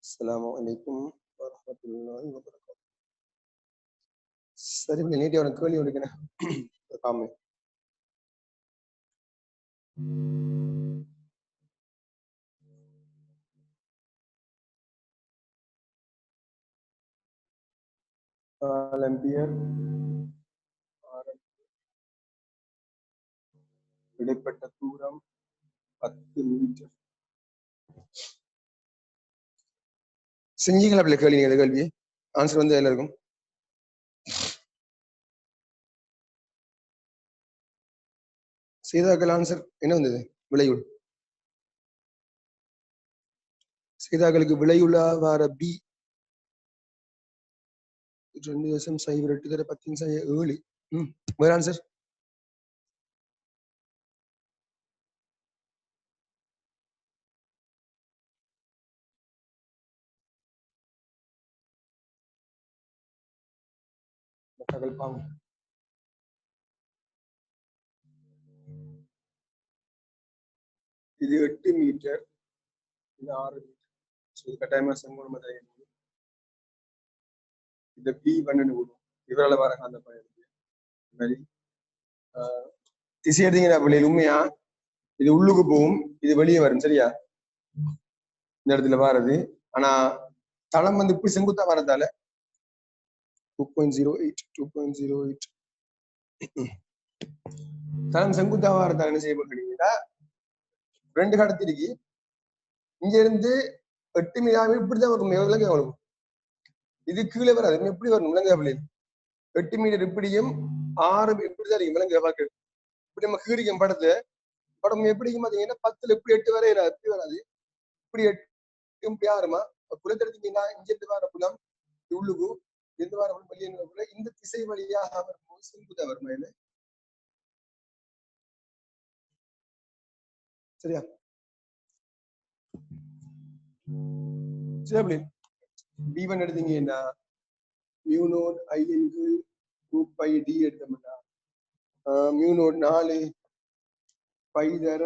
Assalamualaikum warahmatullahi wabarakatuh. சரி நீட்டி அவனுக்கு கேள்வி கொடுக்கிறேன். காமி ஆம்பியர் இடைப்பட்ட தூரம் 10 மீட்டர். செஞ்சீங்களா கேள்வி? நீங்க கேள்வி ஆன்சர் வந்து எதுல இருக்கும்? சீதாக்கள் ஆன்சர் என்ன வந்தது? விளையுள். சீதாக்களுக்கு விளையுள்ள வார பி 2.08 10.7. வேற ஆன்சர்? இது 8 மீட்டர், இது 6 மீட்டர். கட்டாயமா செங்கோண இந்த பி 12 வரும். இவரால் வர அந்த மாதிரி திசை எடுத்தீங்கன்னா பிள்ளைகள் உண்மையா இது உள்ளுக்கு போகும், இது வெளியே வரும். சரியா? இந்த இடத்துல வாரது. ஆனா தளம் வந்து இப்படி செங்குத்தா வரதால 2.08 2.08 தளம் செங்குத்தா வரதால என்ன செய்யப்பட்டீங்கன்னா 2 கடத்திருக்கு. இங்க இருந்து 8 மீட்டர் இப்படிதான் வரும். எவ்வளவு எவ்வளவு இது கீழே வராது. எப்படி வரணும்? விலங்கு பிள்ளைகள் 8 மீட்டர் இப்படியும் 6 இப்படிதான் இருக்கு. விலங்கு பார்க்க இப்படி நம்ம கீரிக்கும் படம் எப்படிக்கும் பாத்தீங்கன்னா 10ல இப்படி 8 வரை எப்படி வராது. இப்படி 8 இப்படி ஆறுமா புலத்தை எடுத்தீங்கன்னா இங்க இருந்து வர புலம் உள்ளுக்கு இருந்து வர வெளியே இந்த திசை வழியாக வரும்போது செங்குத்தா வருமா இல்லை? சரியா? சரி B1 எடுத்தீங்கன்னா மியூ நோட் ஐஎன்கு 2πd எடுத்தோம்னா மியூ நோட் 4 பை தர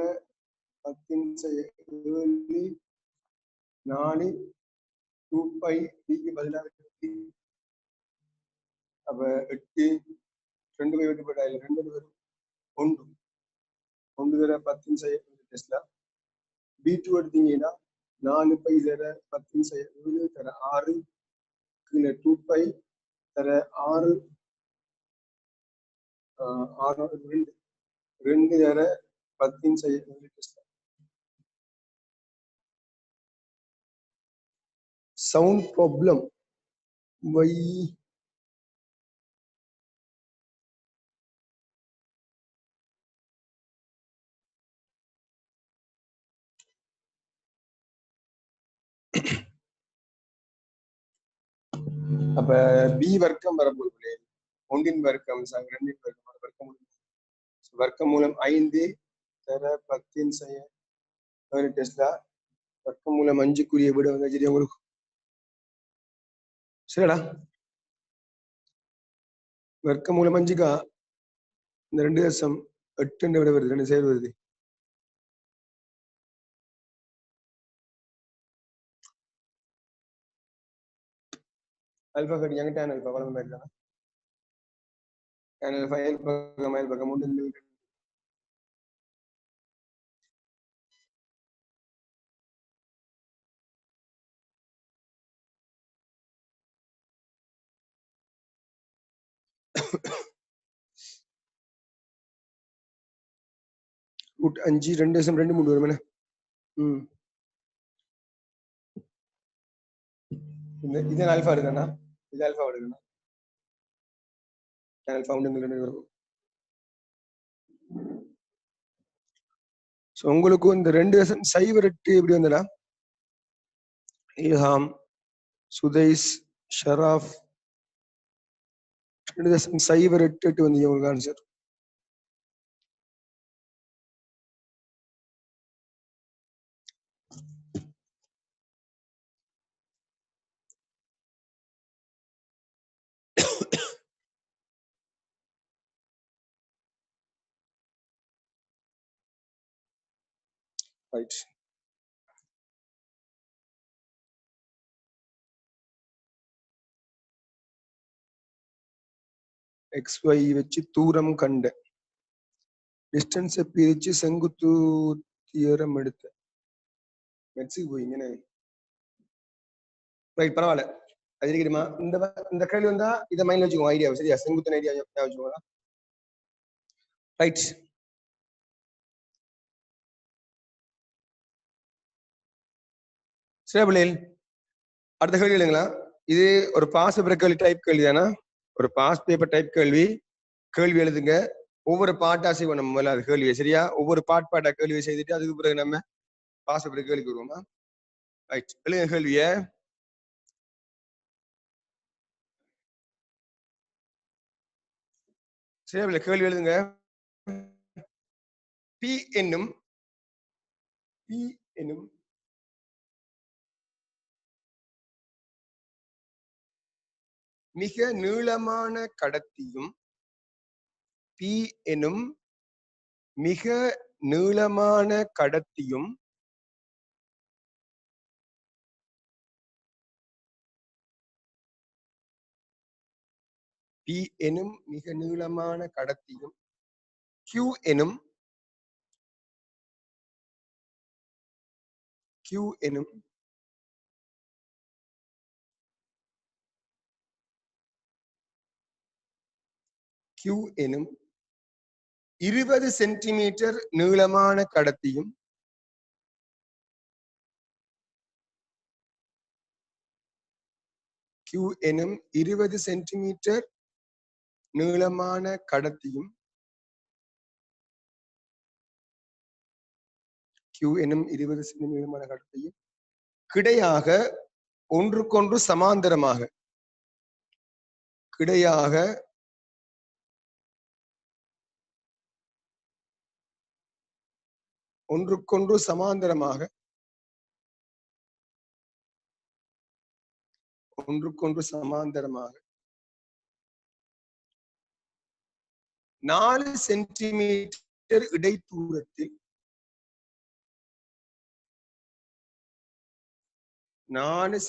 10.7 4 2πdக்கு பதிலாக அப்ப 8 2 பை வெட்டுப்பட்டா 2 வரும் 1 தர 10.7 டெஸ்லா. B2 எடுத்தீங்கன்னா 4 பை தர 10.7 தர 6 கீழே 2π தர 6 2 தர 10.7 டெஸ்லா. sound problem why அப்ப பி வர்க்கம் வரப்போகுது. 1 வர்க்கம் 2 வர்க்கம் வர்க்கமூலம் 5 தர 10.7 டெஸ்லா. வர்க்கமூலம் 5க்குரிய விட வந்து சரி உங்களுக்கு சரிடா. வர்க்கமூலம் 5க்கா இந்த 2.8 விட வருது. 2 சேர் வருது. அல்பா கட்டி எங்க டேன் அல்பா வளம் இருக்காங்க. டேன் அல்பா ஏல் பக்கம் உண்டு. ரூட் 5 2.2 வரும் என்ன? இது ஆல்பா எடுக்கண்ணா. இது ஆல்பா எடுக்கண்ணா. ஆல்பா உண்டு வரும். உங்களுக்கு இந்த 2.08 எப்படி வந்தடா? இல்ஹாம், சுதைஸ், ஷராஃப் 2.08 வந்து உங்களுக்கு ஆன்சர். ரைட். XY வச்சு தூரம் கண்ட டிஸ்டன்ஸை பிரிச்சு செங்குத்து தியரம் எடுத்த மெக்ஸிக்கு போயிங்க ரைட் பரவாயில்ல அது தெரியுமா இந்த கேள்வி வந்தா இதை மைண்ட்ல வச்சுக்கோங்க ஐடியா சரியா செங்குத்தன் ஐடியா வச்சுக்கோங்க ரைட் சரி பிள்ளைகள் அடுத்த கேள்வி இல்லைங்களா இது ஒரு பாஸ் பேப்பர் கேள்வி டைப் கேள்வி தானா ஒரு பாஸ் பேப்பர் டைப் கேள்வி எழுதுங்க ஒவ்வொரு பாட்டா செய்வோம் நம்ம முதல்ல அது கேள்வியை சரியா ஒவ்வொரு பாட்டா கேள்வியை செய்துட்டு அதுக்கு பிறகு நம்ம பாஸ் பேப்பர் கேள்விக்கு வருவோமா ரைட் எழுதுங்க கேள்விய சரி கேள்வி எழுதுங்க பி என்னும் மிக நீளமான கடத்தியும் பி எனும் மிக நீளமான கடத்தியும் பி எனும் மிக நீளமான கடத்தியும் Q எனும் Q எனும் 20 சென்டிமீட்டர் நீளமான கடத்தியும் Q எனும் 20 சென்டிமீட்டர் நீளமான கடத்தியும் Q எனும் 20 சென்டிமீட்டர் நீளமான கடத்தியும் கிடையாக ஒன்றுக்கொன்று சமாந்தரமாக ஒன்றுக்கொன்று சமாந்தரமாக 4 சென்டிமீட்டர் இடைத்தூரத்தில் 4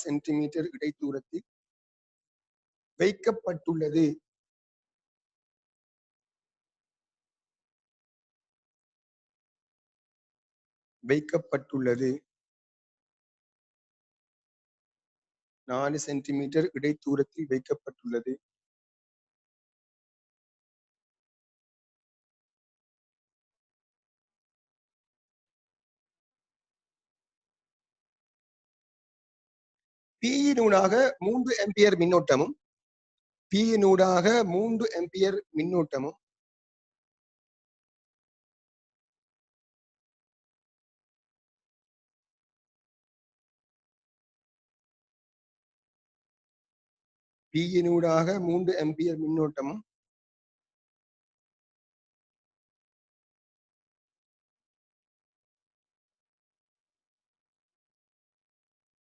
சென்டிமீட்டர் இடைத்தூரத்தில் வைக்கப்பட்டுள்ளது வைக்கப்பட்டுள்ளது 4 சென்டிமீட்டர் இடைத்தூரத்தில் வைக்கப்பட்டுள்ளது P-யினூடாக 3 ஆம்பியர் மின்னோட்டமும் P-யினூடாக 3 ஆம்பியர் மின்னோட்டமும் P-யினூடாக 3 ஆம்பியர் மின்னோட்டமும்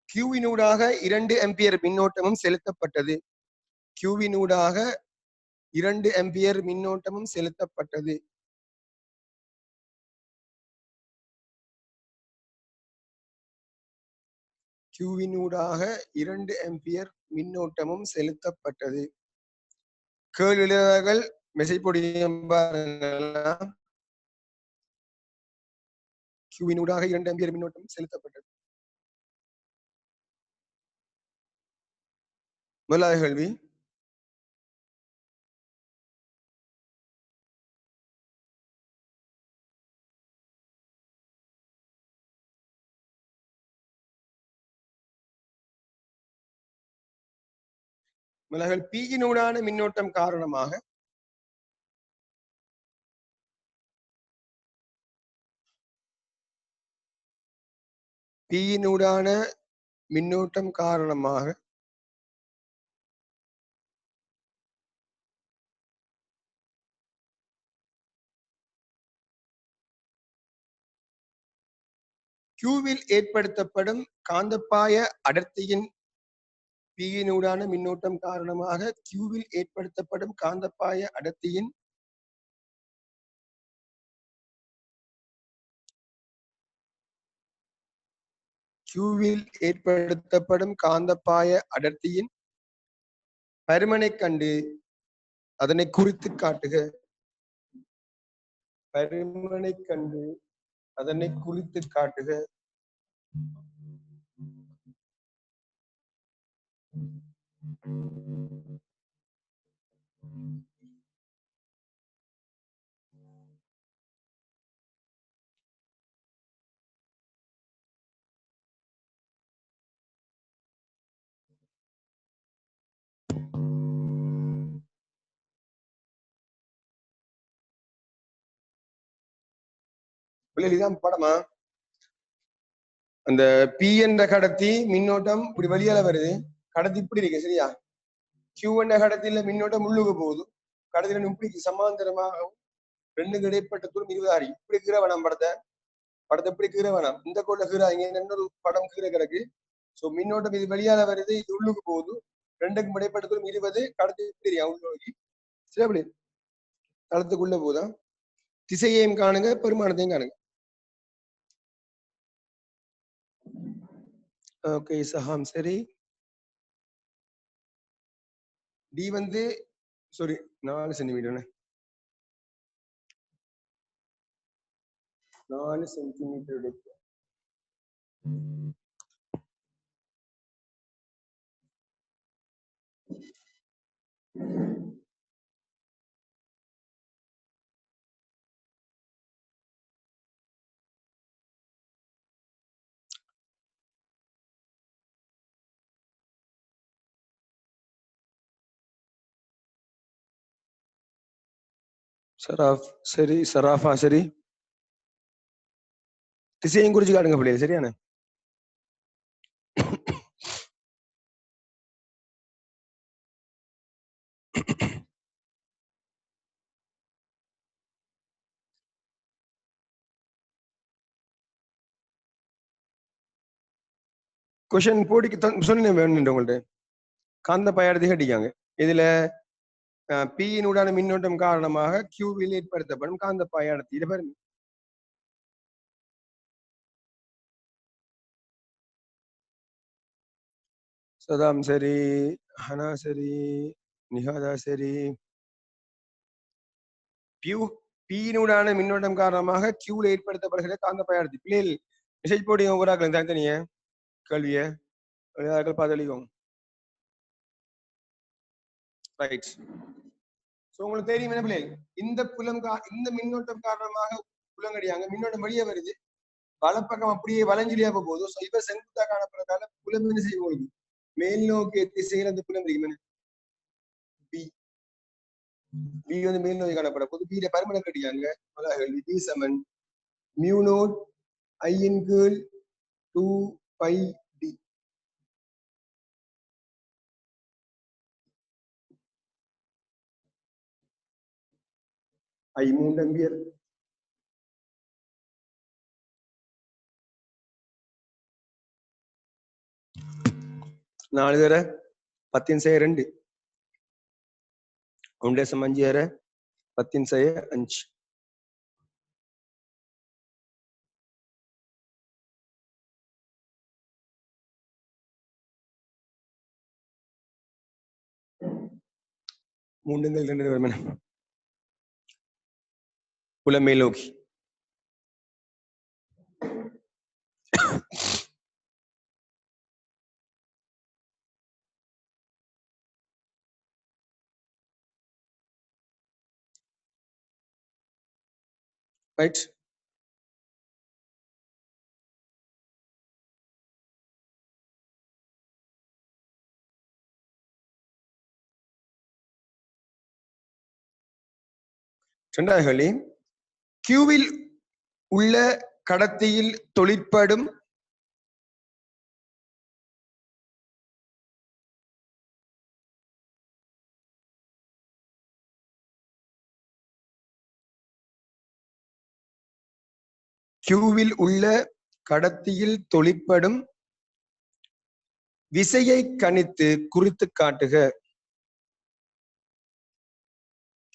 Q-யினூடாக 2 ஆம்பியர் மின்னோட்டமும் செலுத்தப்பட்டது Q-யினூடாக 2 ஆம்பியர் மின்னோட்டமும் செலுத்தப்பட்டது Q-யினூடாக 2 ஆம்பியர் மின்னோட்டமும் செலுத்தப்பட்டது கேள்விகள் மெசேஜ் போடுங்க Q-யினூடாக 2 ஆம்பியர் மின்னோட்டம் செலுத்தப்பட்டது முதலாவது கேள்வி P-யினூடான மின்னோட்டம் காரணமாக P-யினூடான மின்னோட்டம் காரணமாக Q-வில் ஏற்படுத்தப்படும் காந்தப்பாய அடர்த்தியின் P-யினூடான மின்னோட்டம் காரணமாக Q-வில் ஏற்படுத்தப்படும் காந்தப்பாய அடர்த்தியின் கியூவில் ஏற்படுத்தப்படும் காந்தப்பாய அடர்த்தியின் பருமனை கண்டு அதனை குறித்து காட்டுக. பருமனை கண்டு அதனை குறித்து காட்டுக. இதான் படமா? அந்த பி என்ற கடத்தி மின்னோட்டம் இப்படி வெளியால வருது. கடத்தி இப்படி இருக்கு சரியா? கியூ என்ற கடத்தில மின்னோட்டம் உள்ளுக்கு போகுது. கடத்தில இப்படி சமாந்தரமாகவும் ரெண்டுக்கு இடைப்பட்ட தூரம் 20 இப்படி கீழே வேணாம் படத்தை இப்படி கீழே வேணாம். இந்த கோட்டை கீழே இன்னொரு படம் கீழே கிடக்கு. சோ மின்னோட்டம் இது வெளியால வருது, இது உள்ளுக்கு போகுது. ரெண்டுக்கும் இடைப்பட்ட தூரம் 20. கடத்தி இப்படி உள்நோக்கி சரி அப்படி தளத்துக்குள்ள போதா. திசையையும் காணுங்க, பெருமானத்தையும் காணுங்க. ஓகே சஹாம் சரி. டி வந்து சாரி 4 சென்டிமீட்டர் 4 சென்டிமீட்டர் சராஃப் சரி. சராஃபா சரி. திசையும் குறிச்சு காட்டுங்க பிள்ளைங்க சரியான. கொஸ்டின் போட்டிக்கு சொன்னேன் வேணும் உங்கள்ட்ட. காந்த பயணத்தை கட்டிக்காங்க. இதுல பியினுடான மின்னோட்டம் காரணமாக கியூவில் ஏற்படுத்தப்படும் காந்த பாயாடத்தி. இதை பாருங்க. சதாம் சரி. ஹனா சரி. நிஹாதா சரி. பியினுடான மின்னோட்டம் காரணமாக கியூவில் ஏற்படுத்தப்படுகிற காந்த பாயாடத்தி. பிள்ளைகள் மெசேஜ் போடி ஊராக்கள் தனித்தனிய கேள்விய பார்த்து ரைட். சோ உங்களுக்கு தெரியும் என்ன பிள்ளைகள், இந்த இந்த மின்னோட்டம் காரணமாக புலங்கடியாங்க மின்னோட்டம் வெளியே வருது. வலப்பக்கம் அப்படியே வளைஞ்சிலியா போதும். இவ செங்குத்தா காணப்படுறதால புலம் என்ன செய்யும் உங்களுக்கு மேல் நோக்கி திசையில் அந்த புலம் தெரியும். பி வந்து மேல் நோக்கி காணப்பட போது பீட பருமனை கட்டியாங்க. பி சமன் மியூ நோட் ஐயின் கீழ் 2 பை டி. I 3 ampere. நாலு தர 10/2 1.5 10/5. மூன்றுங்கள் 2 வருமான புலம் மேல் நோக்கி. ரைட். இரண்டாவது கேள்வி, கியூவில் உள்ள கடத்தியில் தொழிற்படும் கியூவில் உள்ள கடத்தியில் தொழிற்படும் விசையை கணித்து குறித்து காட்டுக.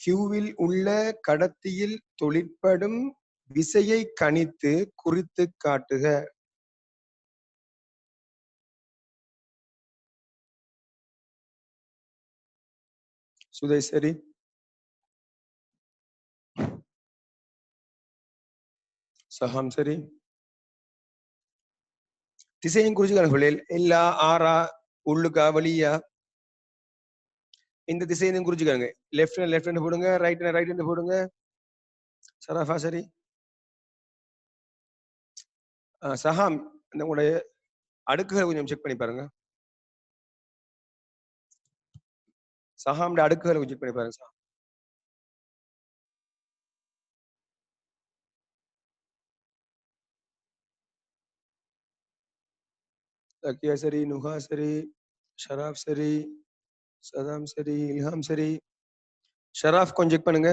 கியூவில் உள்ள கடத்தியில் தொழிற்படும் விசையை கணித்து குறித்து காட்டுக. சுதை சரி. சஹாம் சரி. திசையும் குறிச்சுக்கான எல்லா ஆறா உள்ளுக்கா வெளியா இந்த திசையும் குறிச்சுக்காங்க. லெஃப்ட் ஹேண்ட் போடுங்க, ரைட் ஹேண்ட் போடுங்க. சராஃபா சரி. சஹாம் இந்த உங்களுடைய அடுக்குகளை கொஞ்சம் செக் பண்ணி பாருங்க. சஹாம்ட அடுக்குகளை செக் பண்ணி பாருங்க. தக்கியா சரி, நுஹா சரி, ஷராப் சரி, சதாம் சரி, இல்ஹாம் சரி. ஷராஃப் கொஞ்சம் செக் பண்ணுங்க.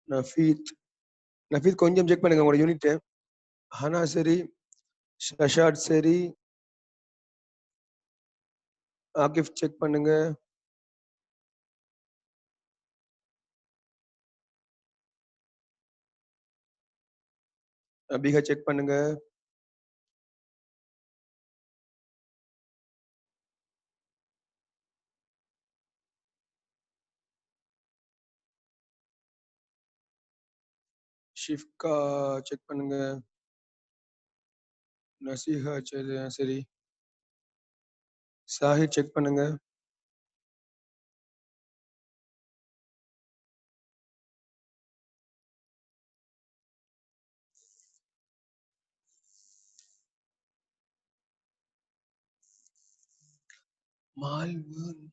நஃபீத் கொஞ்சம் செக் பண்ணுங்க உங்களோட யூனிட். ஹனா சரி, ஷஷாட் சரி, ஆகிஃப் செக் பண்ணுங்க. அபிகா செக் பண்ணுங்க. ஷிஃப்கா செக் பண்ணுங்க. நசீஹா சரி. சாஹித் செக் பண்ணுங்க. மால்வன்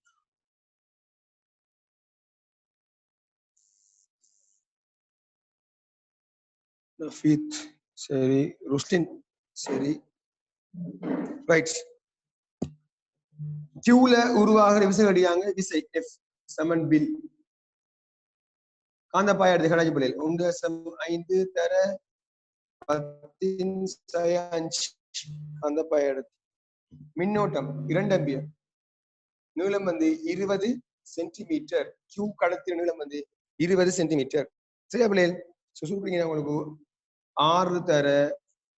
நஃபீத் சரி. ருஸ்லின் சரி. ரைட். கியூல உருவாகிற விசை அடியாங்க விசை எஃப் சமன் பில் காந்தப்பாய எடுத்து கடாச்சி பிள்ளைகள் உங்க சம் 5 தர 10 காந்தப்பாய எடுத்து மின்னோட்டம் 2 ஆம்பியர் நீளம் 20 சென்டிமீட்டர் கியூ கடத்திய நீளம் 20 சென்டிமீட்டர் சரியா பிள்ளைகள் சுசுப்பிடிங்க உங்களுக்கு 6 தர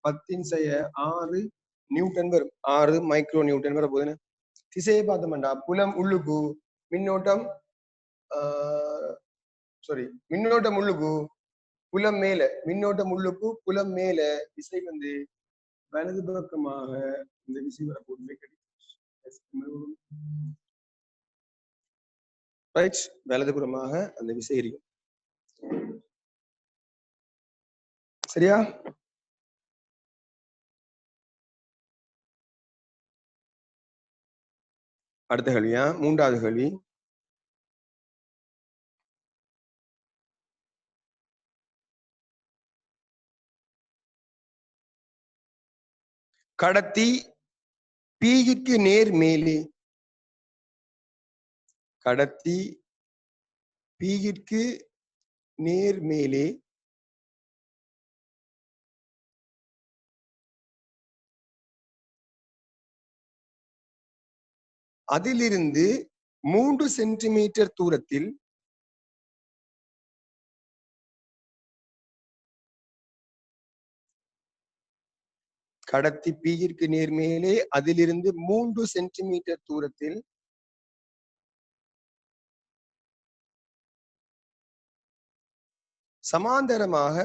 10 6 நியூட்டன் வரும் 6 மைக்ரோ நியூட்டன் வர போதுன்னு திசையை பார்த்தோம்டா புலம் உள்ளுக்கு மின்னோட்டம் சாரி மின்னோட்டம் உள்ளுக்கு புலம் மேல மின்னோட்டம் உள்ளுக்கு புலம் மேல விசை வலது பக்கமாக இந்த விசை வரப்போகுது ரைட் வலதுபுறமாக அந்த விசை இருக்கும் சரியா அடுத்த கேள்வியா 3வது கேள்வி கடத்தி பீயிற்கு நேர் மேலே கடத்தி பீயிற்கு நேர் மேலே அதிலிருந்து 3 சென்டிமீட்டர் தூரத்தில் கடத்தி பீயிற்கு நேர் மேலே அதிலிருந்து 3 சென்டிமீட்டர் தூரத்தில் சமாந்தரமாக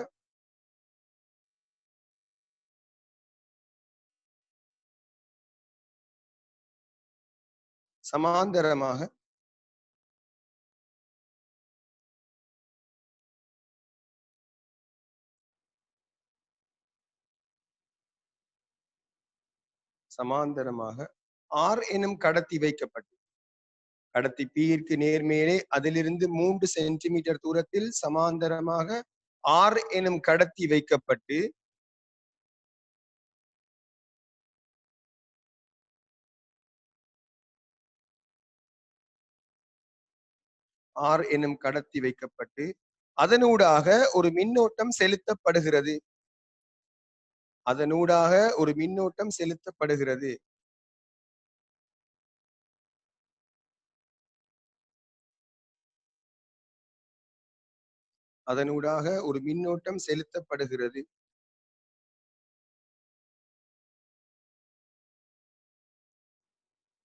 R எனும் கடத்தி வைக்கப்பட்டு கடத்தி பீயிற்கு நேர்மேலே அதிலிருந்து 3 சென்டிமீட்டர் தூரத்தில் சமாந்தரமாக R எனும் கடத்தி வைக்கப்பட்டு அதனூடாக ஒரு மின்னோட்டம் செலுத்தப்படுகிறது அதனூடாக ஒரு மின்னோட்டம் செலுத்தப்படுகிறது.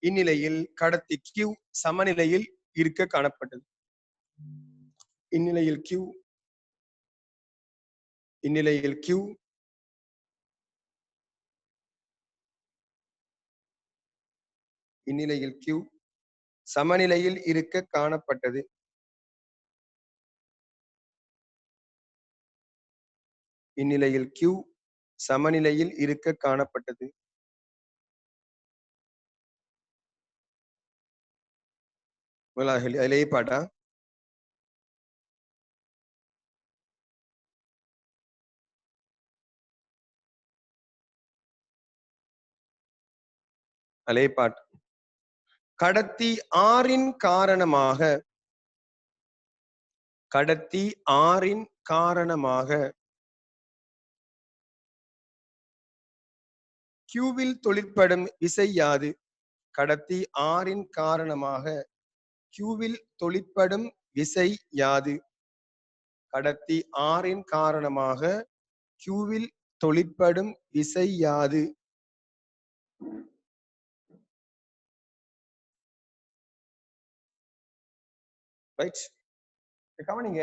இந்நிலையில் கடத்தி Q சமநிலையில் இருக்க காணப்பட்டது. இந்நிலையில் Q சமநிலையில் இருக்க காணப்பட்டது. இந்நிலையில் Q சமநிலையில் இருக்க காணப்பட்டது. அதிலே பாட்டா அலைப்பாட்டு கடத்தி ஆறின் காரணமாக கியூவில் தொழிற்படும் விசை யாது? கடத்தி ஆறின் காரணமாக கியூவில் தொழிற்படும் விசை யாது? கடத்தி ஆறின் காரணமாக கியூவில் தொழிற்படும் விசை யாது? ரைட், கவனிங்க.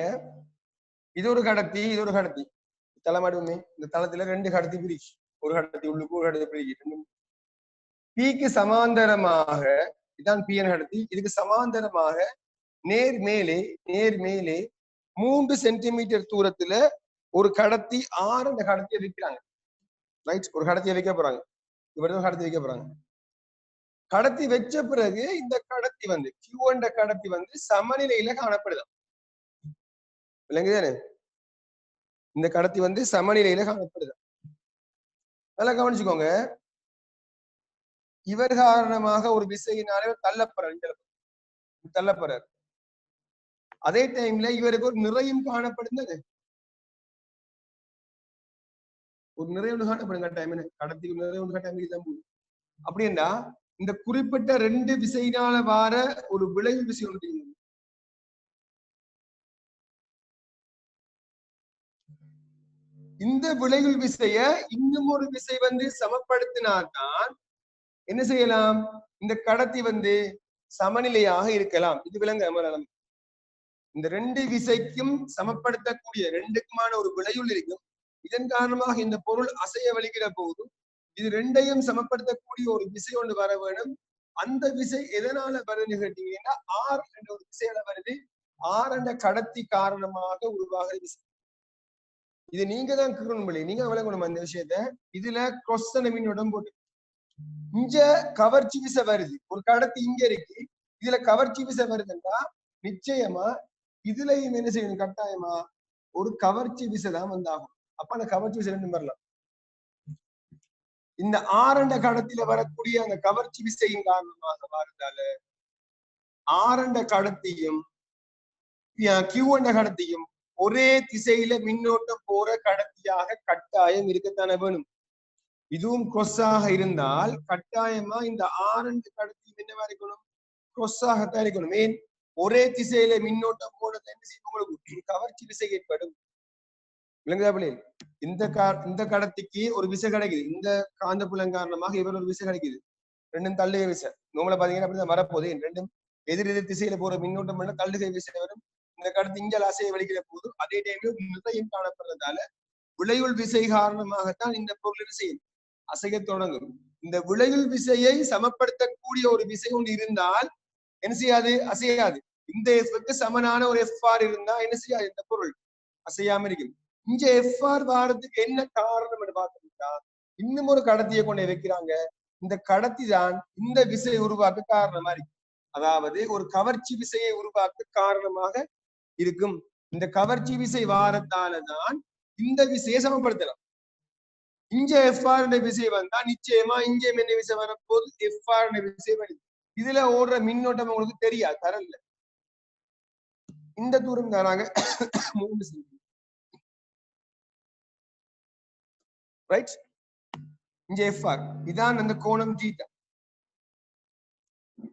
இது ஒரு கடத்தி, இது ஒரு கடத்தி. தளமாடுமே இந்த தளத்துல ரெண்டு கடத்தி பிரிச்சு, ஒரு கடத்தி உள்ளுக்கு ஒரு கடத்தி பிரிச்சு. பிக்கு சமாந்தரமாக இதான் பிஎன் கடத்தி. இதுக்கு சமாந்தரமாக நேர் மேலே 3 சென்டிமீட்டர் தூரத்துல ஒரு கடத்தி ஆறு அந்த கடத்தியை வைக்கிறாங்க. ரைட், ஒரு கடத்தியை வைக்க போறாங்க. இவர்தான் கடத்தி வைக்க போறாங்க. கடத்தி வச்ச பிறகு இந்த கடத்தி வந்து Q என்ற கடத்தி வந்து சமநிலையில காணப்படுதான். விளங்குதானே? இந்த கடத்தி வந்து சமநிலையில காணப்படுதான். நல்லா கவனிச்சுக்கோங்க. இவர் காரணமாக ஒரு விசையினாலே தள்ளப்படுறார். அதே டைம்ல இவருக்கு ஒரு நிறையும் காணப்படுது. ஒரு நிறைவு காணப்படுங்க டைம் கடத்திக்கு நிறைவு டைம் தான் போகுது. அப்படின்னா இந்த குறிப்பிட்ட ரெண்டு விசையினால வார ஒரு விளைவு விசை ஒன்று. இந்த விளைவு விசைய இன்னும் ஒரு விசை வந்து சமப்படுத்தினால்தான் என்ன செய்யலாம்? இந்த கடத்தி வந்து சமநிலையாக இருக்கலாம். இது விளங்க. இந்த ரெண்டு விசைக்கும் சமப்படுத்தக்கூடிய ரெண்டுக்குமான ஒரு விளைவுள் இருக்கும். இதன் காரணமாக இந்த பொருள் அசைய வலிக்கிற போது இது ரெண்டையும் சமப்படுத்தக்கூடிய ஒரு விசை ஒன்று வர வேணும். அந்த விசை எதனால வருதுன்னு கேட்டீங்கன்னா ஆர் என்ற ஒரு விசையில வருது. ஆர் என்ற கடத்தி காரணமாக உருவாகிற விசை. இது நீங்க தான் கிருண் நீங்க விளங்கணும் அந்த விஷயத்த. இதுல கொஸ்தன மின்னோட்டம் போட்டு இங்க கவர்ச்சி விசை வருது. ஒரு கடத்தி இங்க இருக்கு, இதுல கவர்ச்சி விசை வருதுன்னா நிச்சயமா இதுலயும் என்ன செய்யணும்? கட்டாயமா ஒரு கவர்ச்சி விசை தான் வந்தாகும். அப்ப அந்த கவர்ச்சி விசை ரெண்டும் வரலாம். இந்த ஆரண்ட கடத்தில வரக்கூடிய அந்த கவர்ச்சி விசையின் காரணமாக வருதால ஆரண்ட கடத்தியும் கியூண்ட கடத்தியும் ஒரே திசையில மின்னோட்டம் போற கடத்தியாக கட்டாயம் இருக்கத்தானே வேணும். இதுவும் கொஸ்ஸாக இருந்தால் கட்டாயமா இந்த ஆரண்டு கடத்தி என்னவா இருக்கணும்? கொஸ்ஸாகத்தான் இருக்கணும். ஏன்? ஒரே திசையில மின்னோட்டம் போனது என்ன செய்யும்? உங்களுக்கு கவர்ச்சி விசை ஏற்படும். விளங்குதா? இந்த கடத்திக்கு ஒரு விசை கிடைக்குது. இந்த காந்த புலம் காரணமாக இவர் ஒரு விசை கிடைக்குது. ரெண்டும் தள்ளுகை விசை. நோம்பல பாத்தீங்கன்னா அப்படிதான் வரப்போகுது. ரெண்டும் எதிர் திசையில போற மின்னோட்டம் பண்ண தள்ளுகை விசை வரும். இந்த கடத்தி இங்க அசைய வலிக்கிற போது அதே டைம்ல நிறையும் காணப்படுறதால விளைவுள் விசை காரணமாகத்தான் இந்த பொருள் விசையும் அசைய தொடங்கும். இந்த விளைவுள் விசையை சமப்படுத்தக்கூடிய ஒரு விசை ஒன்று இருந்தால் என்ன செய்யாது? அசையாது. இந்த எஃப்க்கு சமனான ஒரு எஃப்ஆர் இருந்தா என்ன செய்யாது? இந்த பொருள் அசையாம இருக்கும். இங்க எஃப்ஆர் வாரத்துக்கு என்ன காரணம் என்று பார்த்தோம்னா இன்னும் ஒரு கடத்தியை கொண்டு வைக்கிறாங்க. இந்த கடத்தி தான் இந்த விசையை உருவாக்க காரணமா இருக்கு. அதாவது ஒரு கவர்ச்சி விசையை உருவாக்க காரணமாக இருக்கும். இந்த கவர்ச்சி விசை வாரத்தாலதான் இந்த விசையை சமப்படுத்தலாம். இங்க எஃப்ஆர் விசை வந்தா நிச்சயமா இங்க என்ன விசை வரப்போது? எஃப்ஆர் விசை வருது. இதுல ஓடுற மின்னோட்டம் உங்களுக்கு தெரியாது, தரல. இந்த தூரம் தானாக 3 சென்டிமீட்டர். ரைட், இங்க எஃப்ஆர் இதான் அந்த கோணம் தீட்டா.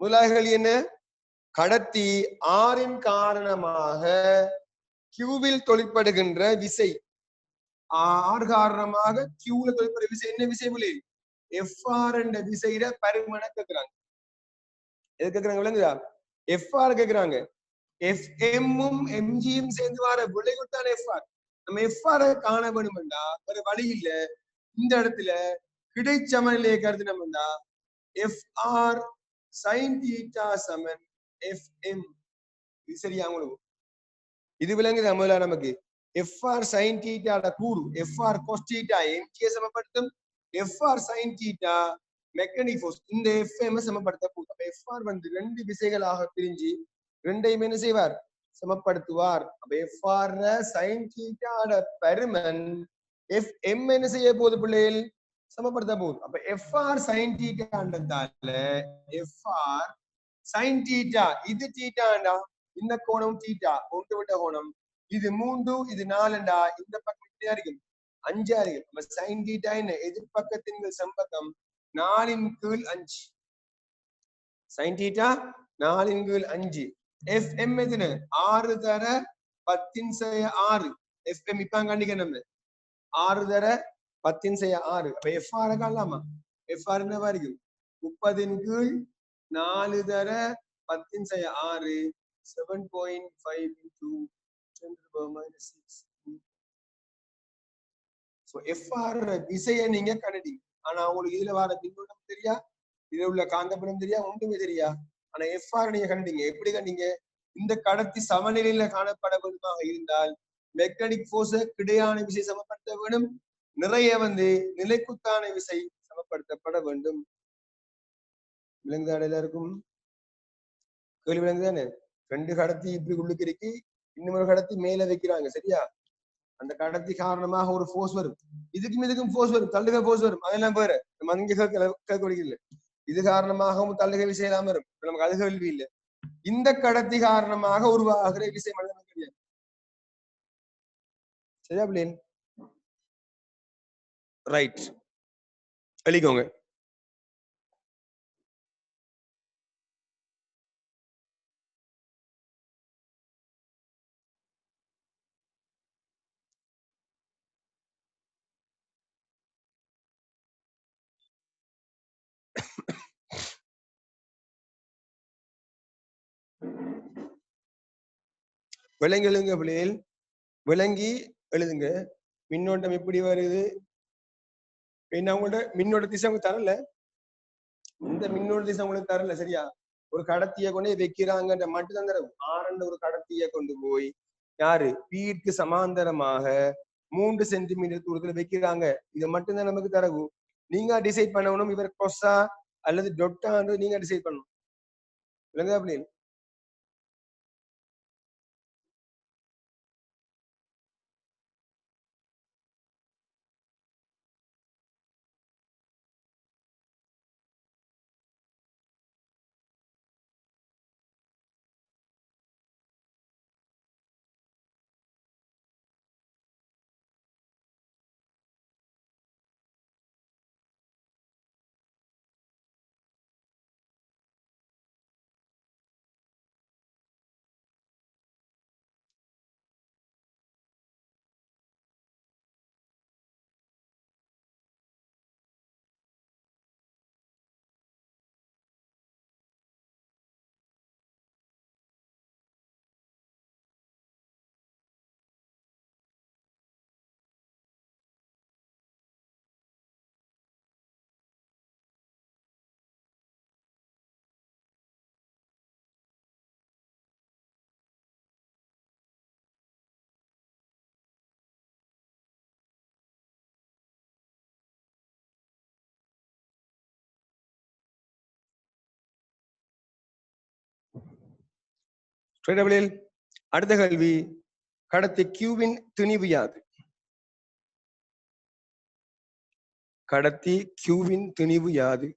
முதலாளிகள் என்ன? கடத்தி ஆறின் காரணமாக கியூவில் தொழிற்படுகின்ற விசை ஆர் காரணமாக கியூல தொழிற்படுற விசை என்ன விசை புலி எஃப்ஆர் என்ற விசையிட பருமன கேட்கிறாங்க. எது கேட்கிறாங்க விளங்குதா? எஃப்ஆர் கேட்கிறாங்க. எஃப்எம்மும் எம்ஜியும் சேர்ந்து வர விளைவுதான் எஃப்ஆர். நம்ம எஃப்ஆர் காண வேணும்டா ஒரு வழி இல்ல. இந்த இடத்துல கிடைச்சமநிலையை கருதினோம்டா எஃப்ஆர் சைன் தீட்டா சமன் எஃப்எம். இது சரியா உங்களுக்கு? இது விளங்குதா? முதல்ல நமக்கு எஃப்ஆர் சைன் தீட்டாட கூறு எஃப்ஆர் கோஸ் தீட்டா எம்ஜியை சமப்படுத்தும். FR sine theta mechanic force இந்த எஃப்எம் சமப்படுத்த போகுது. அப்ப எஃப்ஆர் வந்து ரெண்டு விசைகளாக பிரிஞ்சு ரெண்டையும் என்ன செய்வார்? சமப்படுத்துவார். அப்ப எஃப்ஆர் சைன் தீட்டாட பருமன் எஃப்எம் என்ன செய்ய போகுது பிள்ளைகள்? சமப்படுத்த போகுது. அப்ப எஃப்ஆர் சைன் தீட்டான்றதால எஃப்ஆர் சைன் தீட்டா இது தீட்டாண்டா இந்த கோணம் தீட்டா கொண்டு விட்ட கோணம் இது 3 இது 4டா இந்த பக்கம் இப்படியா இருக்கும் 5 இருக்கும். நம்ம சைன் தீட்டா என்ன எதிர்பக்கத்தின் சம்பக்கம் 4/5. Sine theta 4/5. எஃப்எம் எதுன்னு 6 தர 10/6. எஃப்எம் இப்ப கண்டிக்க நம்ம 6 தர 10/6. அப்ப எஃப்ஆர் காணலாமா? எஃப்ஆர் என்னவா இருக்கும்? 30/4 தர 10/6 7.5 into 10⁻⁶. So FR விசையை நீங்க கணடி. ஆனா உங்களுக்கு இதுல வர மின்னோட்டம் தெரியா, இதுல உள்ள காந்தப்புலம் தெரியா, ஒன்றுமே தெரியா. ஆனா FR நீங்க கண்டீங்க. எப்படி கண்டீங்க? இந்த கடத்தி சமநிலையில காணப்பட வேண்டுமாக இருந்தால் மெக்கானிக் போர்ஸ் கிடையான விசை சமப்படுத்த வேண்டும். நிறைய வந்து நிலைக்குத்தான விசை சமப்படுத்தப்பட வேண்டும். விலங்குதான எல்லாருக்கும் கேள்வி விலங்குதானே? 2 கடத்தி இப்படி உள்ளுக்கு இருக்கு, இன்னொரு கடத்தி மேல வைக்கிறாங்க. சரியா? அந்த கடத்தி காரணமாக ஒரு போர்ஸ் வரும். இதுக்கும் போர்ஸ் வரும், தள்ளுக போர்ஸ் வரும். அதெல்லாம் வேற நம்ம அங்க கேட்கல. இது காரணமாகவும் தள்ளுக விசை இல்லாம வரும். நமக்கு அது கேள்வி இல்லை. இந்த கடத்தி காரணமாக உருவாகிற விசை மட்டும் தெரியாது. சரியா பிள்ளைன்? ரைட், எழுதிக்கோங்க. விளங்கி எழுதுங்க பிள்ளைகள், விளங்கி எழுதுங்க. மின்னோட்டம் எப்படி வருது? என்ன உங்கள்ட்ட மின்னோட்ட திசை உங்களுக்கு தரல, இந்த மின்னோட்ட திசை உங்களுக்கு தரல. சரியா? ஒரு கடத்தியை கொண்டு வைக்கிறாங்கன்ற மட்டும் தான் தரும். ஆரண்ட ஒரு கடத்தியை கொண்டு போய் யாரு பீட்க்கு சமாந்தரமாக 3 சென்டிமீட்டர் தூரத்துல வைக்கிறாங்க. இதை மட்டும்தான் நமக்கு தரவு. நீங்க டிசைட் பண்ணணும் இவர் கொசா அல்லது டொட்டான்னு நீங்க டிசைட் பண்ணணும். விளங்குதா பிள்ளைகள்? அடுத்த கேள்வி, கடத்தி கியூவின் திணிவு யாது? கடத்தி கியூவின் திணிவு யாது?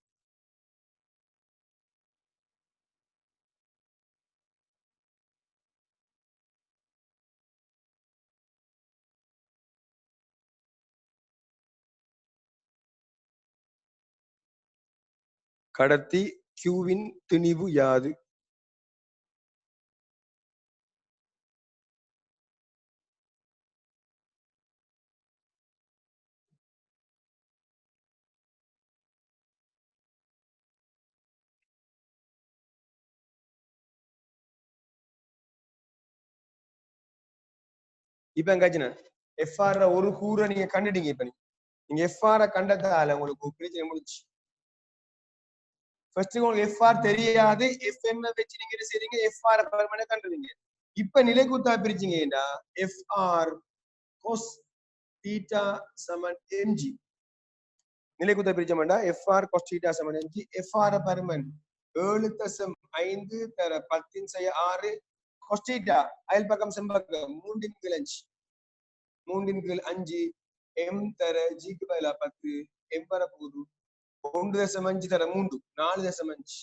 கடத்தி கியூவின் திணிவு யாது? இப்ப எங்காச்சுன்னா எஃப்ஆர் ஒரு கூரை நீங்க கண்டுட்டீங்க. இப்ப நீங்க எஃப்ஆர் கண்டதால உங்களுக்கு பிரச்சனை முடிச்சு. ஃபர்ஸ்ட் உங்களுக்கு எஃப்ஆர் தெரியாது, எஃப்எம் வச்சு நீங்க என்ன செய்றீங்க, எஃப்ஆர் பெர்மனன்ட் கண்டுறீங்க. இப்ப நிலைக்குத்தா பிரிச்சீங்கன்னா எஃப்ஆர் கோஸ் தீட்டா சமன் எம்ஜி. நிலைக்குத்தா பிரிச்சோம்னா எஃப்ஆர் கோஸ் தீட்டா சமன் எம்ஜி. எஃப்ஆர் பெர்மனன்ட் 7.5 தர 10/6 கோஸ் தீட்டா அயல் பக்கம் செம்பக்கம் 3/5 3/5 எம் தர ஜிக்கு பதிலா 10 எம் வரப்போகுது 1.5 தர 3 4.5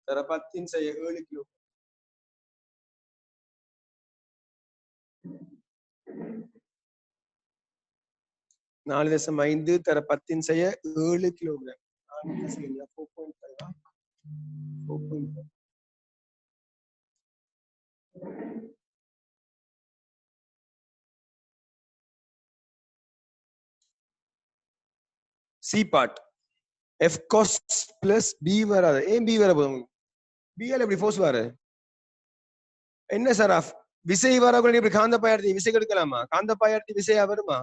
தர 10/7 கிலோ. 4.5 தர 10/7 kilogram. 4.5 4.5 C part F cos plus P வராது. ஏன் பி வர போதும்? பிஎல் எப்படி ஃபோர்ஸ் வர என்ன சார் விசை வரக்குள்ள இப்படி காந்த பாயர்த்தி விசை எடுக்கலாமா? காந்த பாயர்த்தி விசையா வருமா?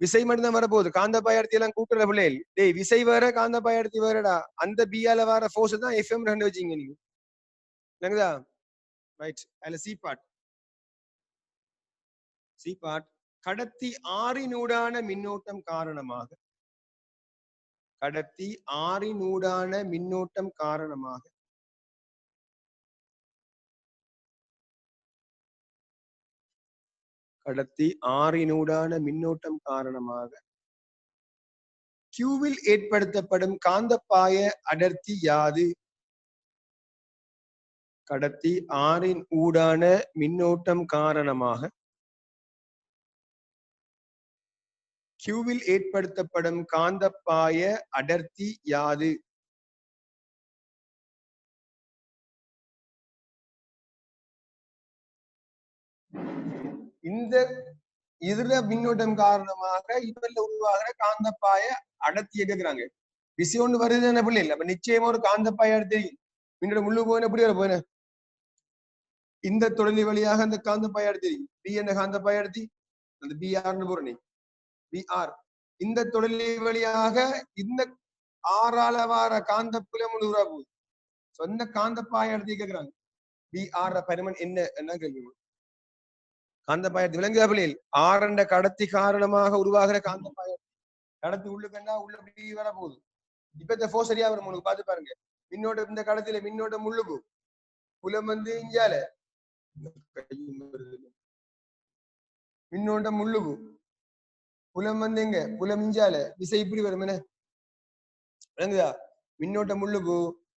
விசை மட்டும்தான் வரப்போகுது. காந்த பாயர்த்தி எல்லாம் கூட்டுற பிள்ளைகள் டேய் விசை வேற காந்த பாயர்த்தி வேறடா. அந்த பியால வர ஃபோர்ஸ் தான் எஃப்எம் ரெண்டு வச்சீங்க நீங்க இல்லைங்களா? ரைட். அதுல சி பார்ட் கடத்தி ஆறினூடான மின்னோட்டம் காரணமாக கடத்தி ஆறினூடான மின்னோட்டம் காரணமாக கடத்தி ஆறினூடான மின்னோட்டம் காரணமாக கியூவில் ஏற்படுத்தப்படும் காந்தப்பாய அடர்த்தி யாது? கடத்தி ஆறின் ஊடான மின்னோட்டம் காரணமாக கியூவில் ஏற்படுத்தப்படும் காந்தப்பாய அடர்த்தி யாது? இந்த எதிர மின்னோட்டம் காரணமாக இவர்ல உருவாகிற காந்தப்பாய அடர்த்தி எடுக்கிறாங்க. விசை ஒன்று வருது என்ன பிள்ளை இல்லை. அப்ப நிச்சயமா ஒரு காந்தப்பாய அடர்த்தி மின்னோட முள்ளு போயின எப்படி வர போயின இந்த தொடர்லி வழியாக அந்த காந்தப்பாய அடர்த்தி பி என்ன காந்தப்பாய அடர்த்தி அந்த பி ஆர்னு போறனே பி ஆர் இந்த தொடர்லி வழியாக இந்த ஆறால வார காந்த புலம் உருவா போகுது. சொந்த காந்தப்பாய அடர்த்தி கேட்கிறாங்க. பி ஆர் பரிமன் என்ன கேள்வி? காந்தப்பாயத்தை விளங்குதா பிள்ளைகள்? ஆரண்ட கடத்தி காரணமாக உருவாகிற காந்தப்பாயத்தை கடத்தி உள்ளுக்கண்டா உள்ள பி வர போகுது. இப்ப இந்த ஃபோர்ஸ் சரியா வரும் உங்களுக்கு பார்த்து பாருங்க. மின்னோட்டம் இந்த கடத்தில மின்னோட்டம் முள்ளுக்கு புலம் வந்து இஞ்சால மின்னோட்டம் முள்ளுக்கு புலம் வந்து எங்க புலம் இஞ்சால விசை இப்படி வரும் என்ன விளங்குதா? மின்னோட்டம் முள்ளுக்கு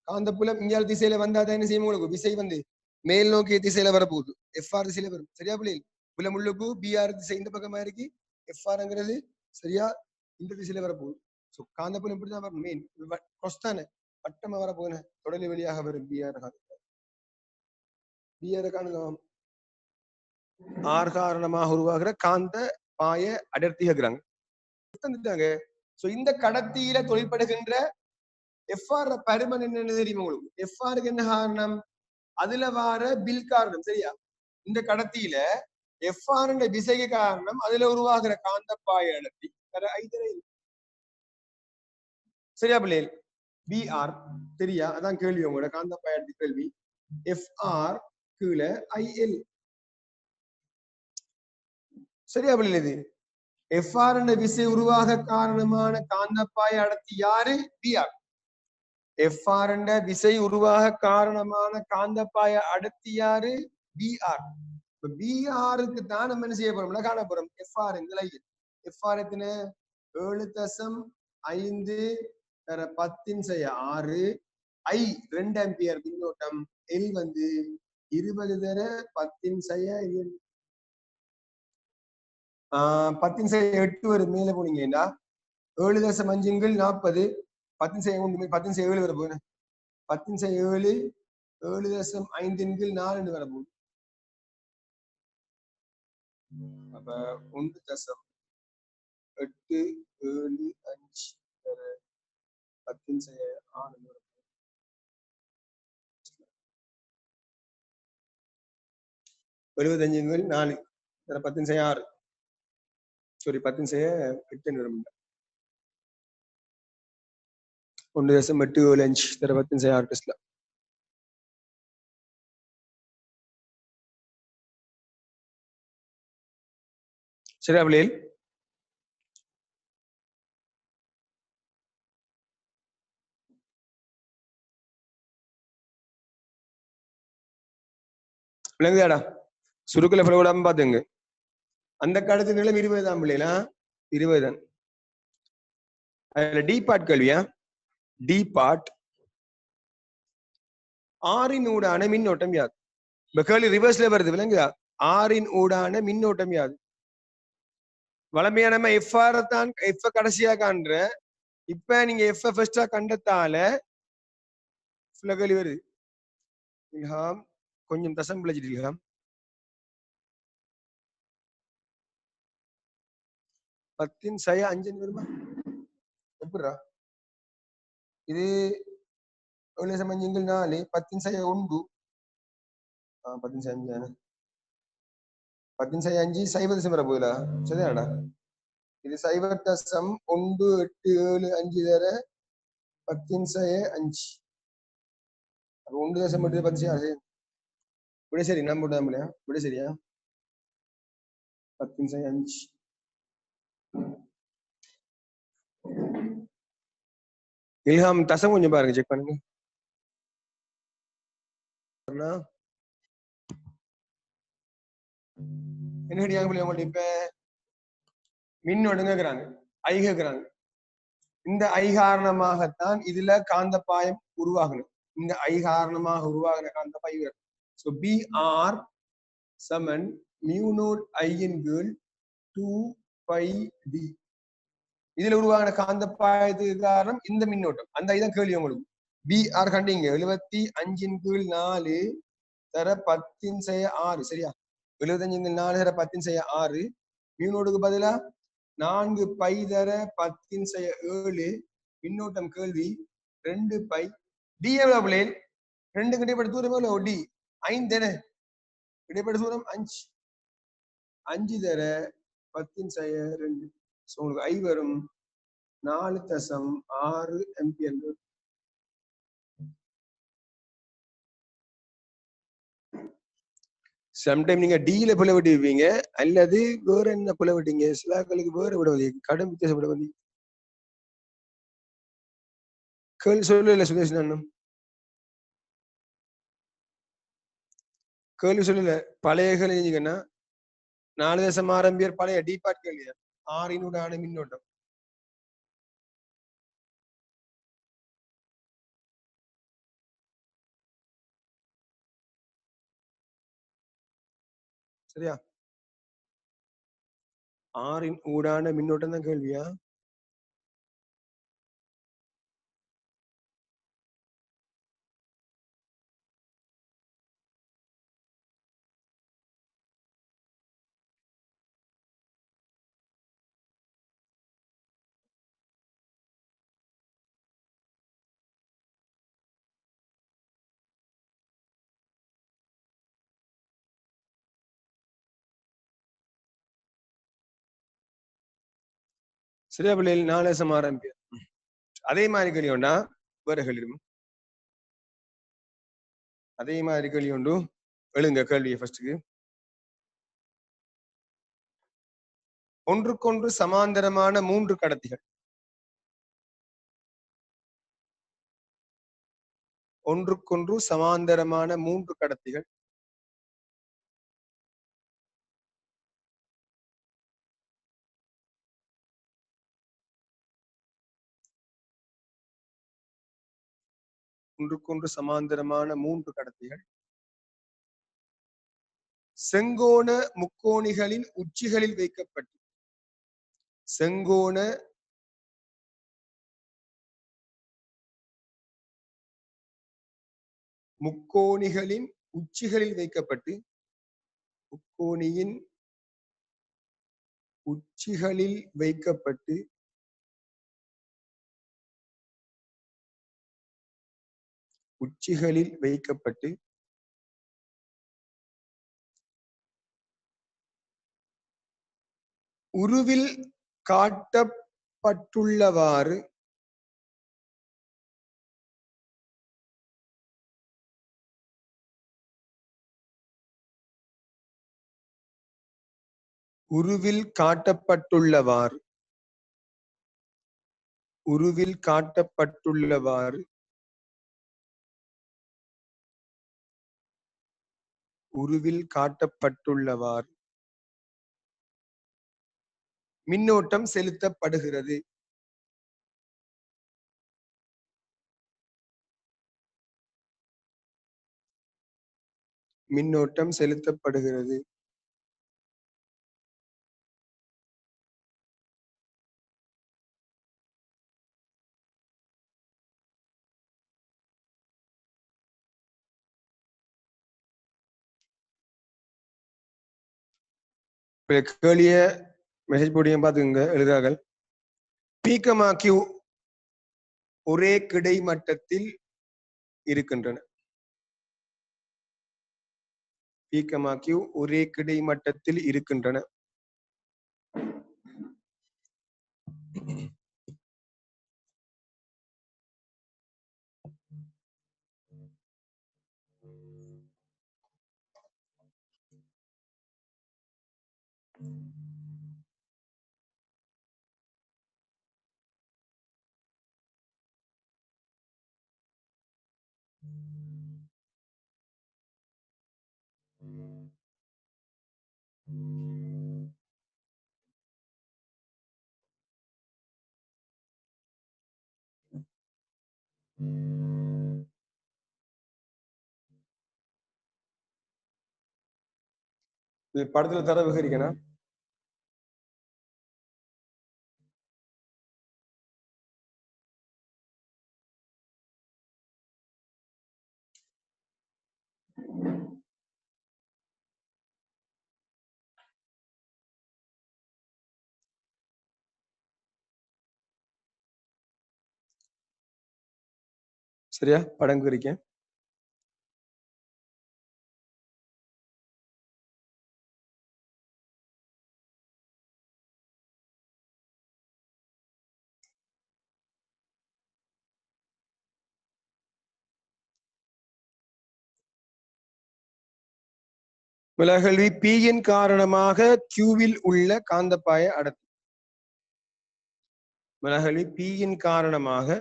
காந்த புலம் இஞ்சால திசையில வந்தாதான் என்ன செய்யும்? உங்களுக்கு விசை வந்து மேல் நோக்கிய திசையில வரப்போகுது. எஃப்ஆர் திசையில வரும். சரியா பிள்ளைகள்? புலம் முள்ளுக்கு பிஆர் திசை இந்த பக்கமா இருக்கு. எஃப்ஆர்ங்கிறது சரியா இந்த திசையில வரப்போகுது. ஸோ காந்த புலம் இப்படிதான் வரும். மெயின் கொஸ்தானே வட்டமா வரப்போகுது. தொடர்லி வழியாக வரும் பிஆர் காரணம் ஆர் காரணமாக உருவாகிற காந்த பாய அடர்த்தி கேட்கிறாங்க. சோ இந்த கடத்தியில தொழிற்படுகின்ற எஃப்ஆர் பருமன் என்னன்னு தெரியுமா உங்களுக்கு? எஃப்ஆருக்கு என்ன காரணம்? அதுல வார பில் காரணம். சரியா? இந்த கடத்தியில எஃப்ஆர் விசைக்கு காரணம் அதுல உருவாகிற காந்தப்பாய அடர்த்தி சரியா பிள்ளைகள்? பிஆர் சரியா? அதான் கேள்வி உங்களோட காந்தப்பாய அடர்த்தி கேள்வி. எஃப்ஆர் கீழே ஐஎல் சரியா பிள்ளைகள்? இது எஃப்ஆர் விசை உருவாக காரணமான காந்தப்பாய அடர்த்தி யாரு? பிஆர். எஃப்ஆர் விசை உருவாக காரணமான காந்தப்பாய அடர்த்தி யாரு? பிஆர். பிஆருக்கு தான் நம்ம என்ன செய்ய போறோம்னா காண போறோம். எஃப்ஆர் எஃப்ஆர் எத்தனை? 7.5 தர 10/6 ஐ 2 ஆம்பியர் மின்னோட்டம் எல் வந்து 20 தர 10/8 10/8 வரும். மேல போனீங்கன்னா 7.5 40 10/7 வர போகுது. 10/7 7.5 4 வர போகுது. அப்ப 1.875 10/6 75/4 10/6 சாரி 10/8 வரும் 1.875 10/6 டெஸ்லா. சரியா பிள்ளைகள்? விளங்குதாடா? சுருக்குல பிறகுடாம பாத்துங்க. அந்த காலத்து நிலம் 20 தான் பிள்ளைகளா, 20 தான். அதுல டி பார்ட் கேள்வியா? டி பார்ட் ஆறின் ஊடான மின்னோட்டம் யாது? இப்ப கேள்வி ரிவர்ஸ்ல வருது, விளங்குதா? ஆறின் ஊடான மின்னோட்டம் யாது? வளமையா நம்ம எஃப்ஆர் தான், எஃப் கடைசியா காண்ற. இப்ப நீங்க எஃப் ஃபர்ஸ்டா கண்டத்தால சில கேள்வி வருது. இல்ஹாம் கொஞ்சம் தசம் பிழைச்சிட்டு இல்ஹாம். 10/5 வருமா? எப்படிரா இது? 7/4 10/1 10/5 10/5 சைவ தசம் வர போகுதா? சரியாடா? இது 0.1875 தர 10/5 அப்ப 1.8 விட சரி, நம்ம விடாமலையா விட சரியா? 10/5 இல்ஹாம் தசம் கொஞ்சம் பாருங்க, செக் பண்ணுங்க. என்ன உங்கள்ட்ட இப்ப மின்னோட்டம் கேட்கிறாங்க, ஐ கேட்கிறாங்க. இந்த ஐ காரணமாகத்தான் இதுல காந்த பாயம் உருவாகணும். இந்த ஐ காரணமாக உருவாகின காந்த பாயம். சோ பி ஆர் சமன் மியூ நோட் ஐ இன் கீழ் 2πd. இதுல உருவாகின காந்த பாயத்துக்கு காரணம் இந்த மின்னோட்டம். அந்த இதான் கேள்வி உங்களுக்கு. பி ஆர் கண்டிங்க 75/4 தர 10/6 சரியா? 75/4 தர 10/6 மியூனோடுக்கு பதிலா 4π தர 10/7 மின்னோட்டம் கேள்வி 2π. டி எவ்வளவு பிள்ளைகள்? 2 இடைப்பட்ட தூரம் எவ்வளவு? டி 5 தானே? இடைப்பட்ட தூரம் 5. 5 தர 10/2. உங்களுக்கு ஐ வரும் 4.6 ஆம்பியர். சம்டைம் நீங்க டீல புல விட்டுவீங்க, அல்லது வேற என்ன புல விட்டீங்க. சிலாக்களுக்கு வேற விடுவது கடும் வித்தியாசப்படுவது. கேள்வி சொல்லல சுதேஷ் அண்ணன், கேள்வி சொல்லல. பழைய கேள்விங்கன்னா 4.6 ஆம்பியர் பழைய டீபார்ட் கேள்வி. 6 மின்னோட்டம். சரியா? 6 மின்னோட்டம் தான் கேள்வியா? சரியா பிள்ளைகள்? 4.6 ஆம்பியர். அதே மாதிரி கேள்வி உண்டா? வேற கேள்வி. அதே மாதிரி கேள்வி உண்டு. எழுங்க கேள்வியை ஃபர்ஸ்டுக்கு. ஒன்றுக்கொன்று சமாந்தரமான 3 கடத்திகள். ஒன்றுக்கொன்று சமாந்தரமான 3 கடத்திகள் ஒன்றுக்கொன்று சமாந்தரமான 3 கடத்திகள் செங்கோண முக்கோணிகளின் உச்சிகளில் வைக்கப்பட்டு செங்கோண முக்கோணிகளின் உச்சிகளில் வைக்கப்பட்டு முக்கோணியின் உச்சிகளில் வைக்கப்பட்டு உச்சிகளில் வைக்கப்பட்டு உருவில் காட்டப்பட்டுள்ளவாறு உருவில் காட்டப்பட்டுள்ளவாறு உருவில் காட்டப்பட்டுள்ளவாறு உருவில் காட்டப்பட்டுள்ளவாறு மின்னோட்டம் செலுத்தப்படுகிறது. மின்னோட்டம் செலுத்தப்படுகிறது. கேளிய மெசேஜ் போடியும் பாத்துங்க எழுதுறார்கள். பீக்கமாக்கி ஒரே கிடைமட்டத்தில் இருக்கின்றன. பீக்கமாக்கி ஒரே கிடைமட்டத்தில் இருக்கின்றன. இது படத்துல தர விகரிக்கணும். சரியா? படம் விகரிக்க விலகல்வி P-யின் காரணமாக Q-வில் உள்ள காந்தப்பாய அடர்த்தி. விலகல்வி P-யின் காரணமாக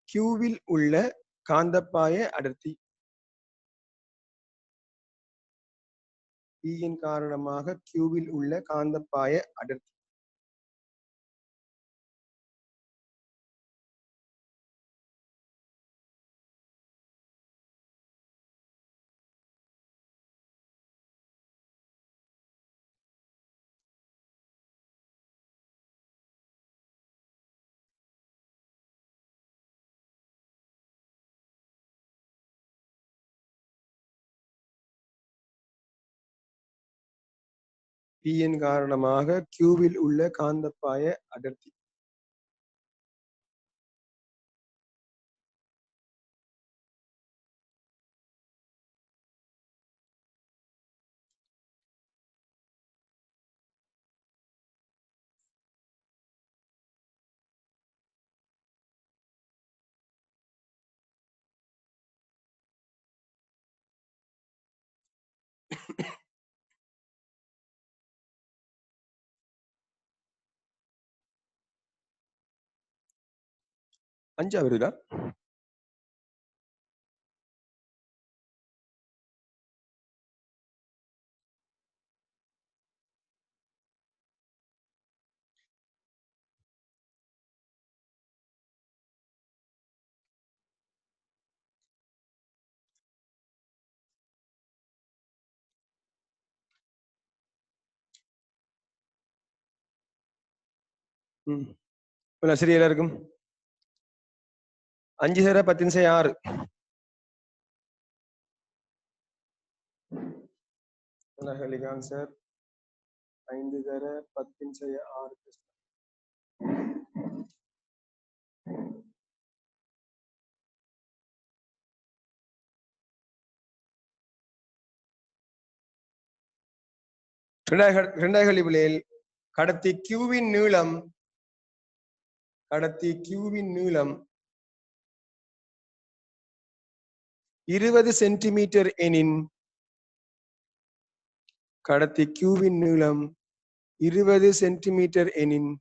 Q-வில் உள்ள காந்தப்பாய அடர்த்தி. P-யின் காரணமாக Q-வில் உள்ள காந்தப்பாய அடர்த்தி. P-யின் காரணமாக Q-வில் உள்ள காந்தப்பாய அடர்த்தி. அஞ்சா வருதா? சரியா எல்லாருக்கும் 5 தர 10 6 ஆன்சர் 5 தர 10 6. இரண்டாவது கேள்வி பிள்ளைகள் கடத்தி கியூவின் நீளம் 20 சென்டிமீட்டர் எனின் கடத்தி கியூவின் நீளம் 20 சென்டிமீட்டர் எனின்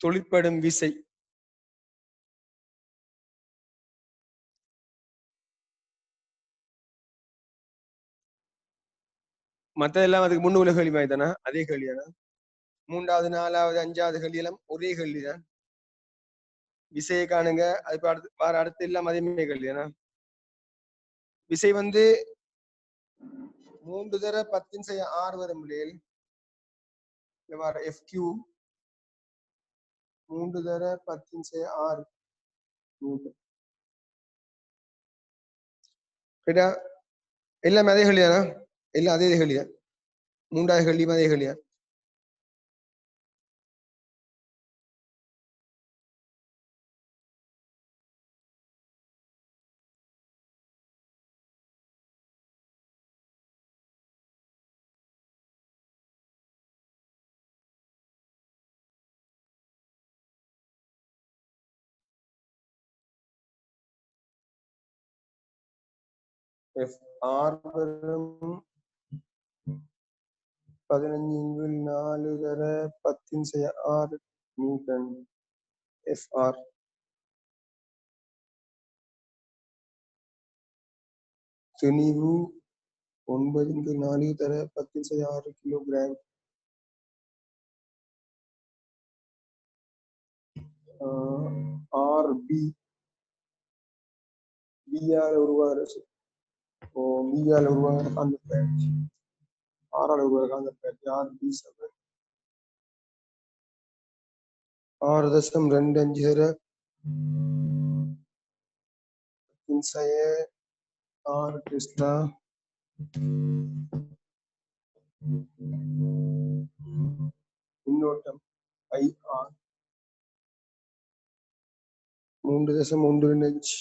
தொழிற்படும் விசை மத்ததெல்லாம் அதுக்கு முன்னுள்ள கேள்வி மாதிரி தானே? அதே கேள்வியானா? மூன்றாவது, நாலாவது, அஞ்சாவது கேள்வியெல்லாம் ஒரே கேள்விதான். விசையை காணுங்க. அது அடுத்து எல்லாம் அதே கேள்வியானா? விசை வந்து 3 தர 10⁶6 வரும் பிள்ளைகள். FQ 3 தர 10⁶6 எல்லாம் அதே கேள்வியானா? எல்லாம் அதே கேள்வியா? மூன்றாவது கேள்வி அதே கேள்வியா? FR 15/4 தர 10⁶6 நியூட்டன். FR துணிவு 9/4 தர 10⁶6 கிலோகிராம். RB பியால் உருவாகிற காந்த பயிற்சி ஆறால் உருவாகிற காந்த பயிற்சி RB 6.25 தர 10⁶6 டெஸ்லா. மின்னோட்டம் IR 3.125.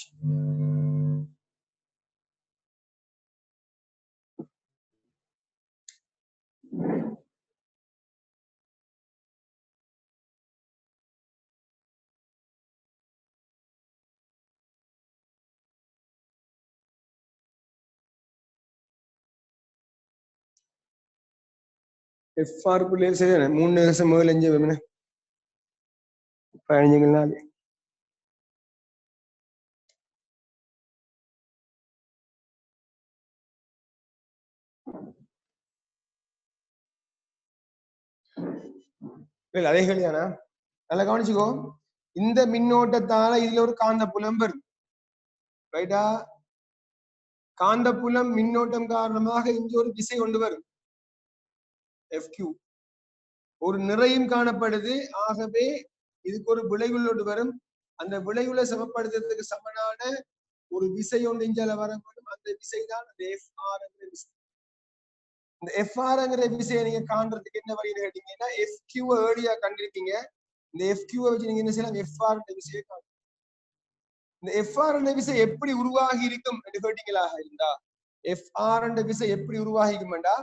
FR பிள்ளைகள் சரியான 3.75 15 அதே கேள்வியானா? நல்லா கவனிச்சுக்கோ. இந்த மின்னோட்டத்தால இதுல ஒரு காந்த புலம் வரும். ரைட்டா? காந்த புலம் மின்னோட்டம் காரணமாக இங்க ஒரு விசை கொண்டு வரும். FQ ஒரு நிறையும் காணப்படுது. ஆகவே இதுக்கு ஒரு விளைவுள்ளோடு வரும். அந்த விளைவுல சமப்படுத்துறதுக்கு சமனான ஒரு விசை ஒன்று இஞ்சால வர வேண்டும். அந்த விசைதான் அந்த FR என்கிற விசை. இந்த FR என்கிற விசையை நீங்க காண்றதுக்கு என்ன வழின்னு கேட்டீங்கன்னா, FQ ஏர்லியா கண்டிருக்கீங்க. இந்த FQ வச்சு நீங்க என்ன செய்யலாம்? FR என்ற விசையை காணும். இந்த FR என்ற விசை எப்படி உருவாகி இருக்கும் என்று கேட்டீங்களாக இருந்தா, FR என்ற விசை எப்படி உருவாகிக்கும்டா,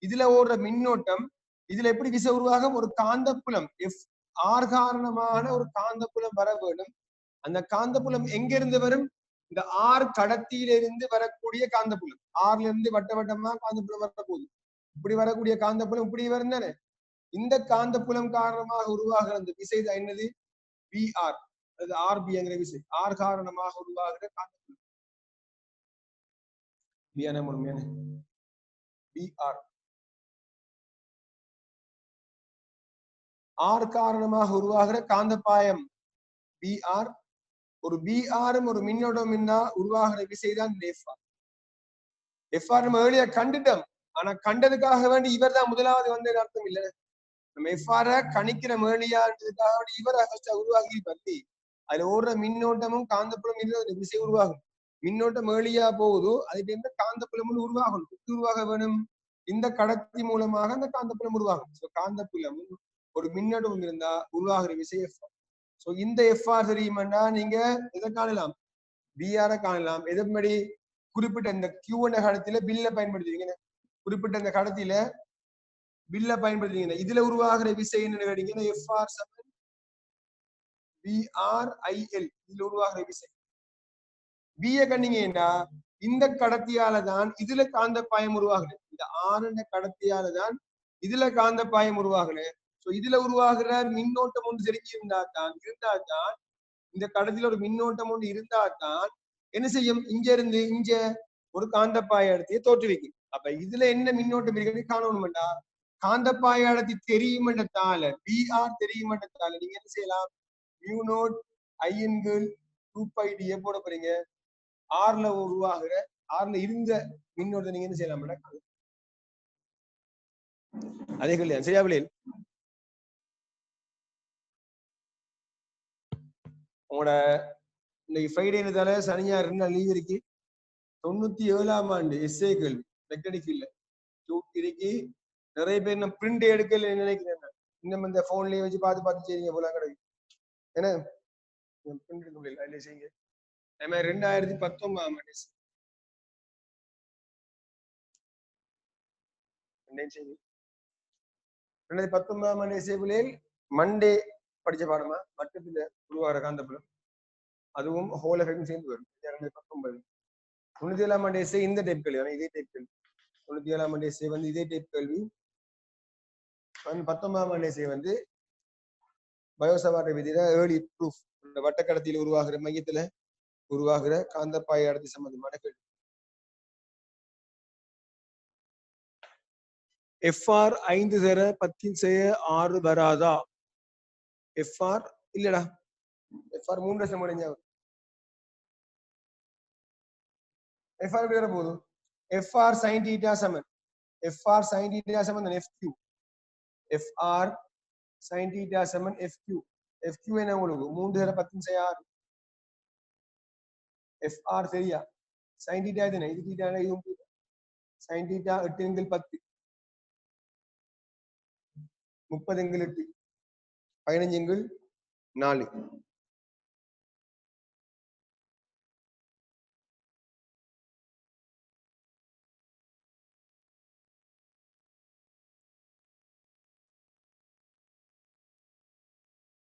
இதுல ஓடுற மின்னோட்டம் இதுல எப்படி விசை உருவாகும்? ஒரு காந்தப்புலம் FR காரணமான ஒரு காந்தப்புலம் வர வேண்டும். அந்த காந்தப்புலம் எங்க இருந்து வரும்? இந்த R கடத்தியிலிருந்து வரக்கூடிய காந்தப்புலம். Rல இருந்து வட்ட வட்டமா காந்தப்புலம் வரப்போகுது. இப்படி வரக்கூடிய காந்தப்புலம் இப்படி வரும் தானே? இந்த காந்தப்புலம் காரணமாக உருவாகிற அந்த விசை தான் என்னது? VR அது RB என்கிற விசை. R காரணமாக உருவாகிற காந்தப்புலம் VR. R காரணமாக உருவாகிற காந்தப்பாயம் VR. ஒரு BR ஒரு மின்னோட்டம் உருவாகிற விசைதான் FR. FR நம்ம ஏர்லியா கண்டுட்டோம். ஆனா கண்டதுக்காக வேண்டி இவர் தான் முதலாவது வந்து அர்த்தம் இல்லை. நம்ம FR கணிக்கிற மேலியான்றதுக்காக வேண்டி இவர் உருவாகி பத்தி அதுல ஓடுற மின்னோட்டமும் காந்தப்புலம் விசை உருவாகும். மின்னோட்டம் ஏர்லியா போகுதோ அது டைம்ல காந்தப்புலம் உருவாகும். உருவாக வேணும். இந்த கடத்தி மூலமாக அந்த காந்தப்புலம் உருவாகும். காந்தப்புலம் ஒரு மின்னோட்டம் இருந்தா உருவாகிற விசை FR. சோ இந்த FR தெரியுமாண்டா நீங்க எதை காணலாம்? BR காணலாம். எதன்படி? குறிப்பிட்ட இந்த கியூ என்ற கடத்தில பில்ல பயன்படுத்துவீங்க, குறிப்பிட்ட இந்த கடத்தில பில்ல பயன்படுத்துவீங்க. இதுல உருவாகிற விசை என்னன்னு கேட்டீங்கன்னா FR சமன் VRIL. இதுல உருவாகிற விசை விய கண்ணீங்கன்னா இந்த கடத்தியால தான் இதுல காந்த பாயம் உருவாகுது. இந்த ஆறு கடத்தியால தான் இதுல காந்த பாயம் உருவாகுது. சோ இதுல உருவாகிற மின்னோட்டம் ஒன்று செலுத்தி இருந்தாதான் இந்த கடத்தில ஒரு மின்னோட்டம் ஒன்று இருந்தாதான் என்ன செய்யும், இங்க இருந்து இங்க ஒரு காந்தப்பாய அடர்த்தியை தோற்றுவிக்கும். அப்ப இதுல என்ன மின்னோட்டம் இருக்குன்னு காணணும்டா, காந்தப்பாய அடர்த்தி தெரியுமன்றதால பிஆர் தெரியுமன்றதால நீங்க என்ன செய்யலாம், மியூ நோட் ஐஎன்கள் 2πd போட போறீங்க. ஆறுல உருவாகிற ஆறுல இருந்த மின்னோட்டத்தை நீங்க என்ன செய்யலாம், அதே கல்யாணம் சரியா பிள்ளைகள். உங்களோட இன்னைக்கு ஃப்ரைடேனால சனியா 2 நாள் லீவ் இருக்கு. 97ஆம் ஆண்டு எஸ்ஏ கேள்வி மெக்கானிக் இல்ல இன்னைக்கு நிறைய பேர் நான் பிரிண்ட் எடுக்கல நினைக்கிறேன். இன்னும் இந்த போன்லயே வச்சு பார்த்து செய்யுங்க போல கிடையாது. ஏன்னா பிரிண்ட் எடுக்க முடியல, அதுல செய்யுங்க. 2019ஆம் ஆண்டு 2019ஆம் ஆண்டு எஸ்ஏ பிள்ளைகள் மண்டே படிச்ச பாடமா மட்டத்துல உருவாகிற காந்தப்புலம், அதுவும் ஹோல் எஃபெக்ட் சேர்ந்து வரும். 2019 97ஆம் ஆண்டு எஸ்ஏ இந்த டைப் கேள்வி, இதே டைப் கேள்வி. 97ஆம் ஆண்டு எஸ்ஏ வந்து இதே டைப் கேள்வி. 19ஆம் ஆண்டு எஸ்ஏ வந்து பயோசவார்ட விதியில ஏர்லி ப்ரூஃப், வட்டக்கடத்தியில் உருவாகிற மையத்துல உருவாகிற காந்தப்பாய அடர்த்தி சம்பந்தமான கேள்வி. FR 5 தர 10/6 வராதா? FR இல்லடா, FR 3 முடிஞ்சா FR எப்படி வர போகுது? FR sin θ சமன் FR sin θ சமன் FQ. FR sin θ சமன் FQ. FQ என்ன உங்களுக்கு 3 தர 10/6. FR சரியா? sin θ இதுனா இது θ இதுவும் sin θ 8 × 10 30 × 8 15 × 4.